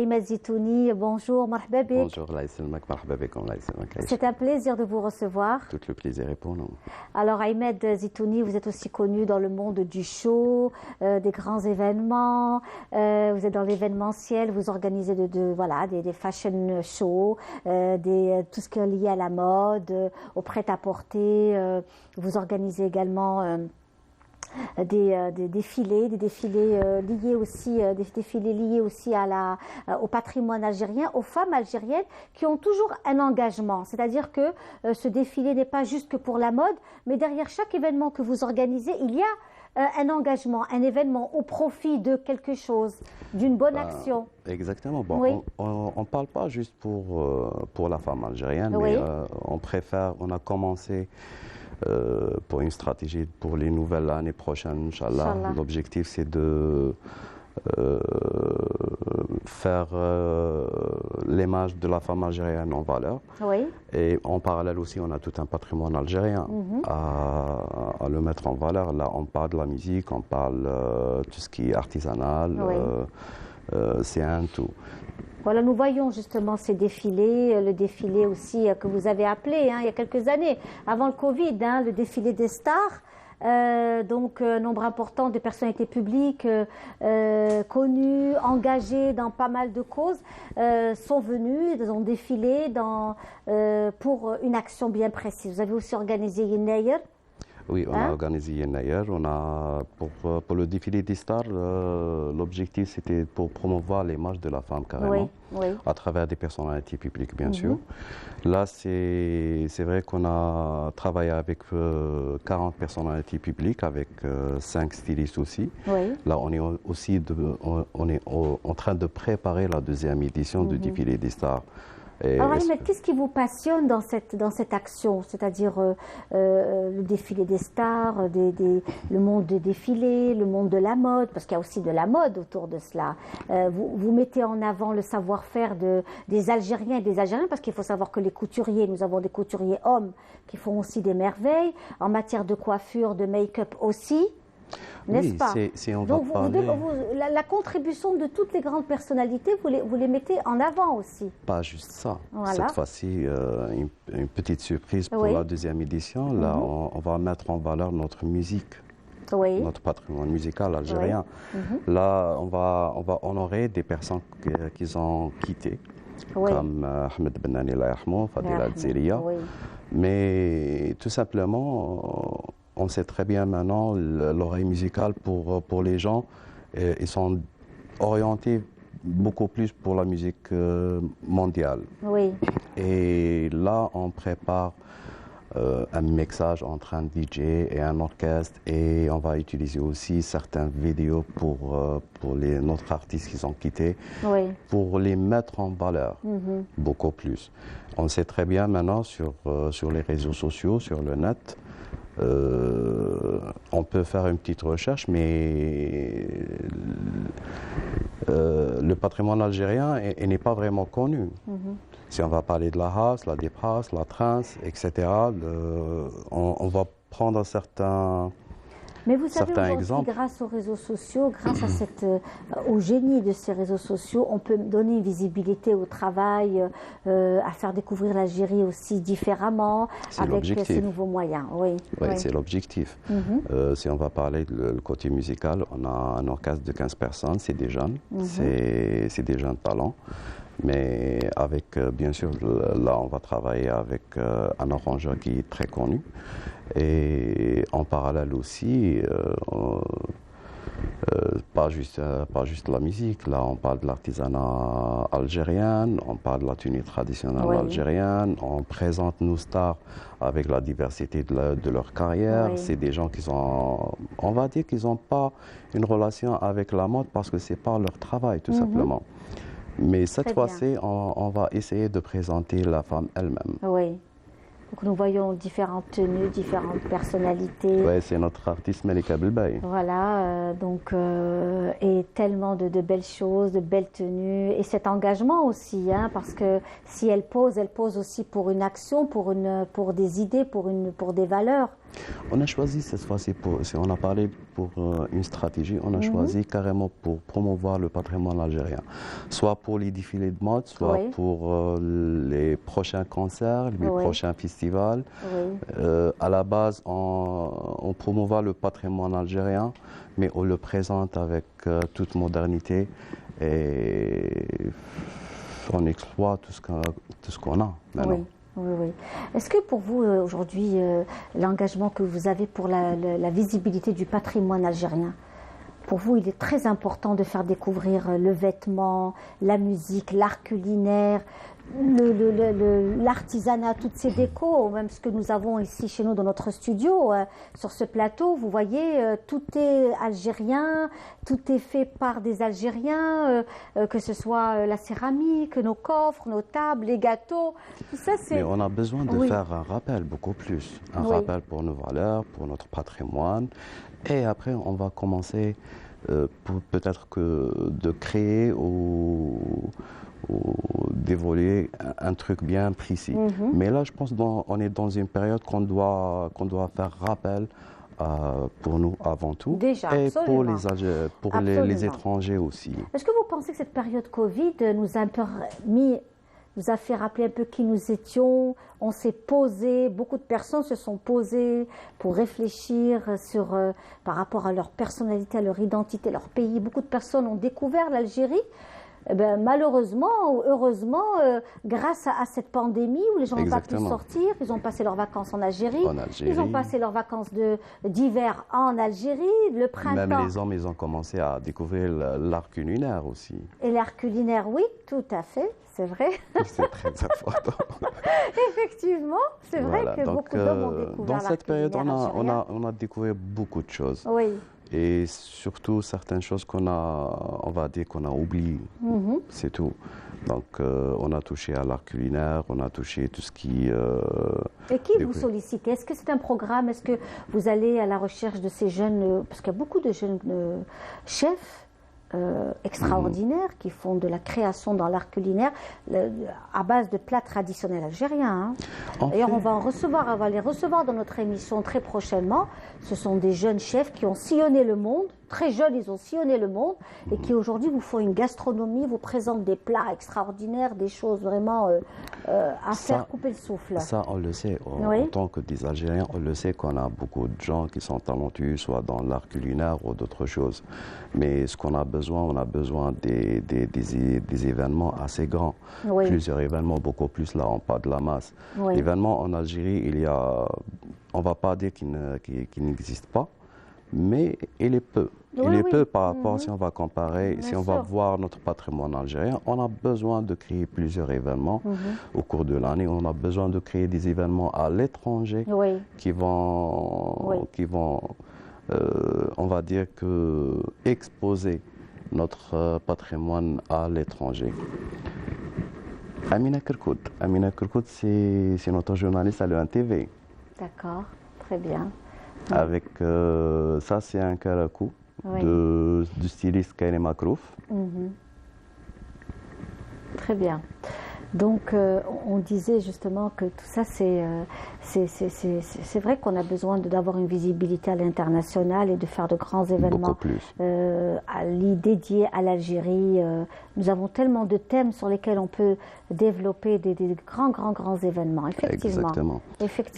Imad Zitouni, bonjour, marhaba bik. Bonjour, Allah yassalmak, marhaba bikum, Allah yassalmak. C'est un plaisir de vous recevoir. Tout le plaisir est pour nous. Alors, Imad Zitouni, vous êtes aussi connu dans le monde du show, des grands événements. Vous êtes dans l'événementiel, vous organisez voilà, des fashion shows, tout ce qui est lié à la mode, au prêt-à-porter. Vous organisez également des défilés liés aussi, des défilés liés aussi au patrimoine algérien, aux femmes algériennes qui ont toujours un engagement. C'est-à-dire que ce défilé n'est pas juste que pour la mode, mais derrière chaque événement que vous organisez, il y a un engagement, un événement au profit de quelque chose, d'une bonne action. Exactement. Bon, oui. On ne parle pas juste pour la femme algérienne, oui. mais on a commencé pour une stratégie pour les nouvelles années prochaines, Inch'Allah. L'objectif, c'est de faire l'image de la femme algérienne en valeur. Oui. Et en parallèle aussi, on a tout un patrimoine algérien à le mettre en valeur. Là, on parle de la musique, on parle tout ce qui est artisanal. Oui. C'est un tout. Voilà, nous voyons justement ces défilés, le défilé aussi que vous avez appelé il y a quelques années, avant le Covid, le défilé des stars. Donc, nombre important de personnalités publiques connues, engagées dans pas mal de causes, sont venues, ils ont défilé pour une action bien précise. Vous avez aussi organisé Yennayer. Oui, on a organisé Yennayer. Pour le défilé des stars, l'objectif c'était pour promouvoir l'image de la femme carrément, à travers des personnalités publiques bien sûr. Là, c'est vrai qu'on a travaillé avec 40 personnalités publiques, avec 5 stylistes aussi. Là, on est aussi en train de préparer la deuxième édition du défilé des stars. Alors, Ahmed, qu'est-ce qui vous passionne dans cette action? C'est-à-dire le défilé des stars, le monde des défilés, le monde de la mode, parce qu'il y a aussi de la mode autour de cela. Vous mettez en avant le savoir-faire des Algériens et des Algériens, parce qu'il faut savoir que les couturiers, nous avons des couturiers hommes qui font aussi des merveilles, en matière de coiffure, de make-up aussi. N'est-ce pas? Donc, la contribution de toutes les grandes personnalités, vous les mettez en avant aussi. Pas juste ça. Voilà. Cette fois-ci, une petite surprise pour la deuxième édition. Là, on va mettre en valeur notre musique, notre patrimoine musical algérien. Là, on va honorer des personnes qui ont quitté, comme Ahmed Benani, Fadila Zelia. Mais tout simplement, on sait très bien maintenant, l'oreille musicale pour les gens, ils sont orientés beaucoup plus pour la musique mondiale. Et là, on prépare un mixage entre un DJ et un orchestre, et on va utiliser aussi certaines vidéos pour notre artistes qui ont quitté, pour les mettre en valeur beaucoup plus. On sait très bien maintenant sur les réseaux sociaux, sur le net, on peut faire une petite recherche, mais le patrimoine algérien n'est pas vraiment connu. Si on va parler de la house, la deep house, la trance, etc., on va prendre certains Mais vous savez, aujourd'hui, grâce aux réseaux sociaux, grâce au génie de ces réseaux sociaux, on peut donner une visibilité au travail, à faire découvrir l'Algérie aussi différemment, avec ces nouveaux moyens. Oui, c'est l'objectif. Si on va parler du côté musical, on a un orchestre de 15 personnes, c'est des jeunes, c'est des jeunes talents. Mais avec, bien sûr, là, on va travailler avec un arrangeur qui est très connu. Et en parallèle aussi, pas juste la musique. Là, on parle de l'artisanat algérien, on parle de la tenue traditionnelle algérienne, on présente nos stars avec la diversité de leur carrière. C'est des gens qui sont, on va dire qu'ils n'ont pas une relation avec la mode parce que c'est pas leur travail, tout simplement. Mais cette fois-ci, on va essayer de présenter la femme elle-même. Donc nous voyons différentes tenues, différentes personnalités. C'est notre artiste Melika Belbaï. Voilà, et tellement de belles choses, de belles tenues. Et cet engagement aussi, parce que si elle pose aussi pour une action, pour des idées, pour des valeurs. On a choisi cette fois-ci, si on a parlé pour une stratégie, on a choisi carrément pour promouvoir le patrimoine algérien. Soit pour les défilés de mode, soit pour les prochains concerts, les prochains festivals. À la base, on promouvoit le patrimoine algérien, mais on le présente avec toute modernité et on exploite tout ce qu'on a maintenant. Oui. Est-ce que pour vous, aujourd'hui, l'engagement que vous avez pour la visibilité du patrimoine algérien, pour vous, il est très important de faire découvrir le vêtement, la musique, l'art culinaire, l'artisanat, toutes ces décos, même ce que nous avons ici chez nous dans notre studio, sur ce plateau, vous voyez, tout est algérien, tout est fait par des Algériens, que ce soit la céramique, nos coffres, nos tables, les gâteaux, tout ça c'est... Mais on a besoin de faire un rappel beaucoup plus, un rappel pour nos valeurs, pour notre patrimoine, et après on va commencer peut-être de créer ou d'évoluer un truc bien précis. Mais là, je pense qu'on est dans une période qu'on doit faire rappel pour nous avant tout. Déjà, et absolument. pour les étrangers aussi. Est-ce que vous pensez que cette période Covid nous a fait rappeler un peu qui nous étions? On s'est posé, beaucoup de personnes se sont posées pour réfléchir par rapport à leur personnalité, à leur identité, leur pays. Beaucoup de personnes ont découvert l'Algérie. Eh bien, malheureusement ou heureusement, grâce à cette pandémie où les gens n'ont pas pu sortir, ils ont passé leurs vacances en Algérie, ils ont passé leurs vacances d'hiver en Algérie, le printemps. Même les hommes, ils ont commencé à découvrir l'art culinaire aussi. Et l'art culinaire, oui, tout à fait, c'est vrai. C'est très important. Effectivement, c'est vrai que beaucoup d'hommes ont découvert dans cette période, on a découvert beaucoup de choses. Oui. Et surtout certaines choses qu'on a oubliées, c'est tout. Donc on a touché à l'art culinaire, on a touché tout ce qui... Et qui vous sollicitez? Est-ce que c'est un programme? Est-ce que vous allez à la recherche de ces jeunes... Parce qu'il y a beaucoup de jeunes chefs extraordinaires qui font de la création dans l'art culinaire à base de plats traditionnels algériens. D'ailleurs, on va les recevoir dans notre émission très prochainement. Ce sont des jeunes chefs qui ont sillonné le monde, très jeunes, ils ont sillonné le monde et qui aujourd'hui vous font une gastronomie, vous présentent des plats extraordinaires, des choses vraiment à faire couper le souffle. Ça, on le sait. En tant que des Algériens, on le sait qu'on a beaucoup de gens qui sont talentueux, soit dans l'art culinaire ou d'autres choses. Mais ce qu'on a besoin, on a besoin des événements assez grands. Plusieurs événements, beaucoup plus là, on parle de la masse. L'événement en Algérie, on ne va pas dire qu'il n'existe pas, mais il est peu. Il est peu par rapport, si on va comparer, si on va voir notre patrimoine algérien, on a besoin de créer plusieurs événements au cours de l'année. On a besoin de créer des événements à l'étranger qui vont on va dire exposer notre patrimoine à l'étranger. Amina Kerkout. Amina Kerkout, c'est notre journaliste à l'ENTV. D'accord, très bien. Avec ça, c'est un karakou du styliste Kaine Makrouf. Très bien. Donc, on disait justement que tout ça, c'est vrai qu'on a besoin d'avoir une visibilité à l'international et de faire de grands événements dédiés à l'Algérie. Nous avons tellement de thèmes sur lesquels on peut développer des grands événements. Effectivement.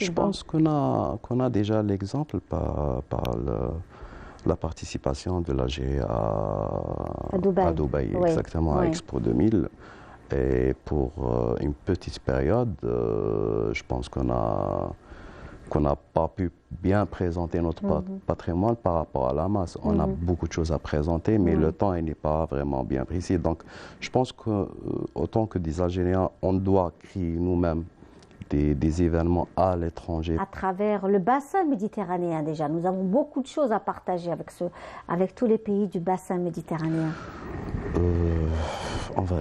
Je pense qu'on a déjà l'exemple par la participation de l'Algérie à Dubaï, exactement, à Expo 2000. Et pour une petite période, je pense qu'on n'a pas pu bien présenter notre patrimoine par rapport à la masse. On a beaucoup de choses à présenter, mais le temps n'est pas vraiment bien précis. Donc, je pense qu'autant que des Algériens, on doit créer nous-mêmes des événements à l'étranger. À travers le bassin méditerranéen déjà. Nous avons beaucoup de choses à partager avec tous les pays du bassin méditerranéen.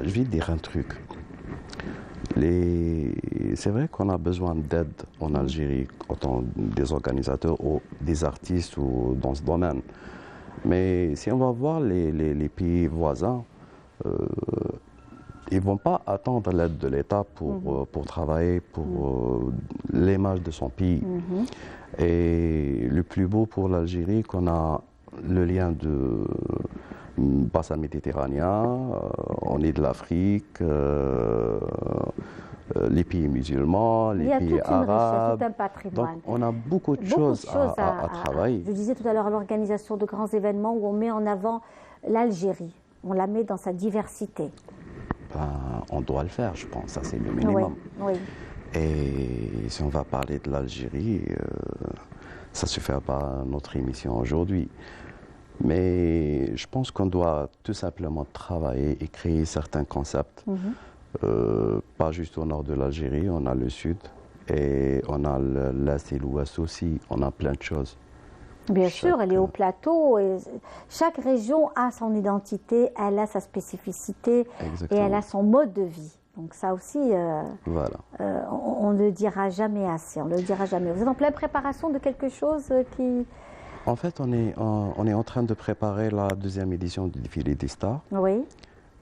Je vais dire un truc. C'est vrai qu'on a besoin d'aide en Algérie, autant des organisateurs ou des artistes ou dans ce domaine. Mais si on va voir les pays voisins, ils ne vont pas attendre l'aide de l'État pour travailler pour l'image de son pays. Et le plus beau pour l'Algérie, qu'on a le lien de bassin méditerranéen, on est de l'Afrique, les pays musulmans, les pays arabes. Tout un patrimoine. Donc on a beaucoup de choses à travailler. Je disais tout à l'heure l'organisation de grands événements où on met en avant l'Algérie. On la met dans sa diversité. On doit le faire, je pense. Ça, c'est le minimum. Oui. Et si on va parler de l'Algérie, ça ne suffira pas à notre émission aujourd'hui. Mais je pense qu'on doit tout simplement travailler et créer certains concepts. Pas juste au nord de l'Algérie, on a le sud et on a l'est et l'ouest aussi. On a plein de choses. Bien sûr, elle est au plateau. Et chaque région a son identité, elle a sa spécificité. Exactement. Et elle a son mode de vie. Donc ça aussi, voilà. On ne le dira jamais assez. On ne le dira jamais. Vous êtes en pleine préparation de quelque chose qui... En fait, on est en train de préparer la deuxième édition du défilé des stars. Oui.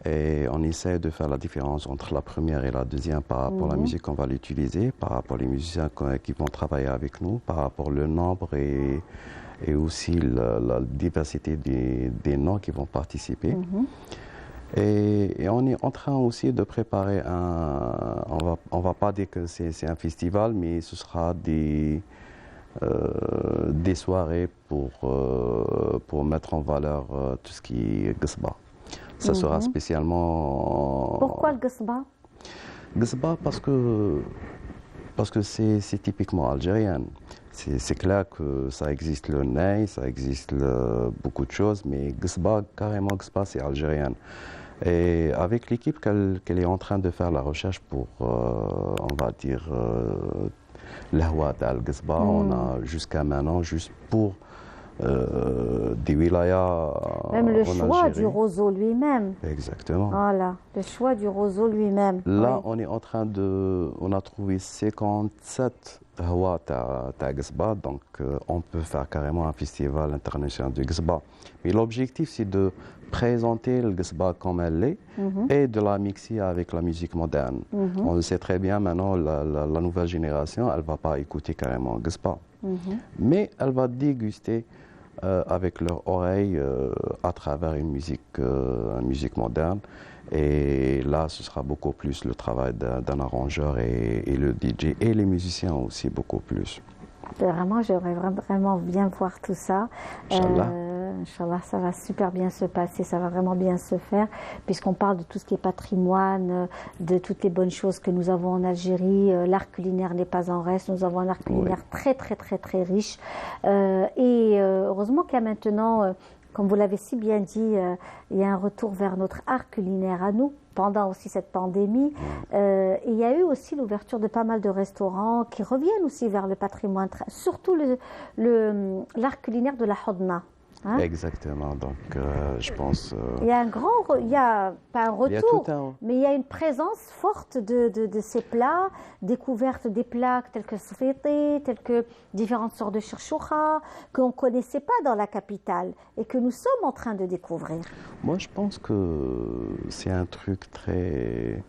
Et on essaie de faire la différence entre la première et la deuxième par rapport à la musique qu'on va l'utiliser, par rapport aux musiciens qui vont travailler avec nous, par rapport au nombre et aussi la diversité des noms qui vont participer. Et on est en train aussi de préparer on va pas dire que c'est un festival, mais ce sera des soirées pour mettre en valeur tout ce qui est Ghesba. Ça sera spécialement... Pourquoi le Ghesba? Ghesba parce que c'est typiquement algérien. C'est clair que ça existe le ney, ça existe beaucoup de choses, mais Ghesba, carrément Ghesba, c'est algérien. Et avec l'équipe qu'elle est en train de faire la recherche pour, on va dire, l'Ahwa al-Ghesba, on a jusqu'à maintenant, juste pour des wilayas. Même le choix Algérie. Du roseau lui-même. Exactement. Voilà, le choix du roseau lui-même. Là, on est en train on a trouvé 57 Ahwa à Ghesba, donc on peut faire carrément un festival international de Ghesba. Mais l'objectif, c'est de présenter le Ghesba comme elle est et de la mixer avec la musique moderne. On le sait très bien maintenant, la nouvelle génération, elle ne va pas écouter carrément Ghesba, mais elle va déguster avec leur oreille à travers une musique moderne. Et là, ce sera beaucoup plus le travail d'un arrangeur et le DJ et les musiciens aussi beaucoup plus. Vraiment, j'aimerais vraiment bien voir tout ça. Inch'Allah. Inch'Allah, ça va super bien se passer, ça va vraiment bien se faire, puisqu'on parle de tout ce qui est patrimoine, de toutes les bonnes choses que nous avons en Algérie. L'art culinaire n'est pas en reste, nous avons un art culinaire très riche. Et heureusement qu'il y a maintenant, comme vous l'avez si bien dit, il y a un retour vers notre art culinaire à nous, pendant aussi cette pandémie. Et il y a eu aussi l'ouverture de pas mal de restaurants qui reviennent aussi vers le patrimoine, surtout l'art culinaire de la Hodna. Hein? Exactement, donc je pense... Il y a il y a pas un retour, mais il y a une présence forte de ces plats, découverte des plats tels que sfiti, tels que différentes sortes de chouchoura, qu'on ne connaissait pas dans la capitale et que nous sommes en train de découvrir. Moi, je pense que c'est un truc très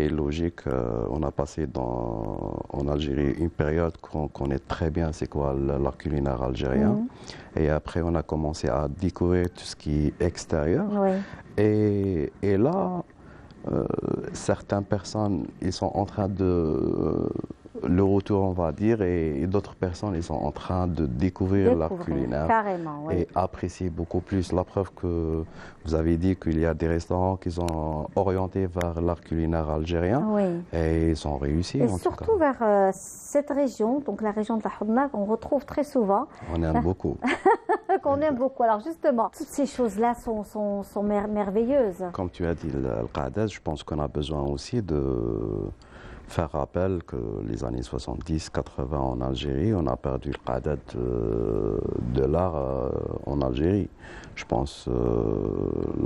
logique. On a passé en Algérie une période qu'on connaît très bien, c'est quoi l'art culinaire algérien. Et après, on a commencé à découvrir tout ce qui est extérieur. Et là, certaines personnes, ils sont en train de... le retour, on va dire, et d'autres personnes, ils sont en train de découvrir l'art culinaire et apprécier beaucoup plus. La preuve que vous avez dit qu'il y a des restaurants qui sont orientés vers l'art culinaire algérien et ils sont réussis. Et surtout vers cette région, donc la région de la Hodna, qu'on retrouve très souvent. On aime beaucoup. Qu'on aime beaucoup. Alors justement, toutes ces choses-là sont merveilleuses. Comme tu as dit, le Qadaz, je pense qu'on a besoin aussi de... faire rappel que les années 70-80 en Algérie, on a perdu le qadad de l'art en Algérie. Je pense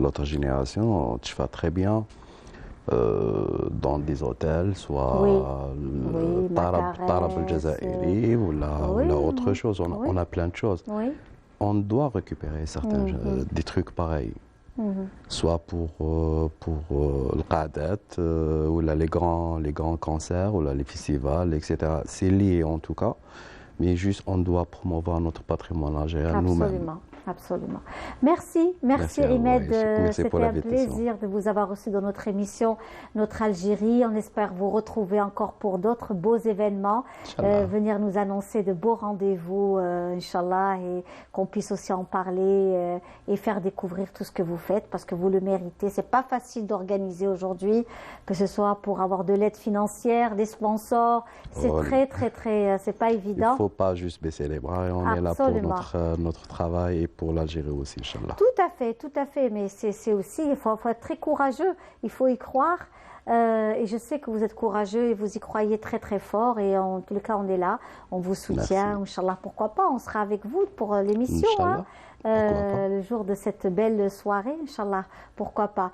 l'autre génération, tu fais très bien dans des hôtels, soit Tarab al-Jazairi ou autre chose. On a plein de choses. On doit récupérer certains des trucs pareils. soit pour le Qadat, ou là, les grands concerts, ou là, les festivals, etc. C'est lié en tout cas, mais juste on doit promouvoir notre patrimoine algérien nous-mêmes. Absolument. Merci Imed. C'était un plaisir de vous avoir reçu dans notre émission, notre Algérie. On espère vous retrouver encore pour d'autres beaux événements, venir nous annoncer de beaux rendez-vous, Inch'Allah, et qu'on puisse aussi en parler et faire découvrir tout ce que vous faites parce que vous le méritez. C'est pas facile d'organiser aujourd'hui, que ce soit pour avoir de l'aide financière, des sponsors. C'est c'est pas évident. Il ne faut pas juste baisser les bras et on est là pour notre travail et pour l'Algérie aussi, Inch'Allah. Tout à fait, mais c'est aussi, il faut être très courageux, il faut y croire, et je sais que vous êtes courageux et vous y croyez très fort, et en tous les cas, on est là, on vous soutient, Inch'Allah, pourquoi pas, on sera avec vous pour l'émission, le jour de cette belle soirée, Inch'Allah, pourquoi pas.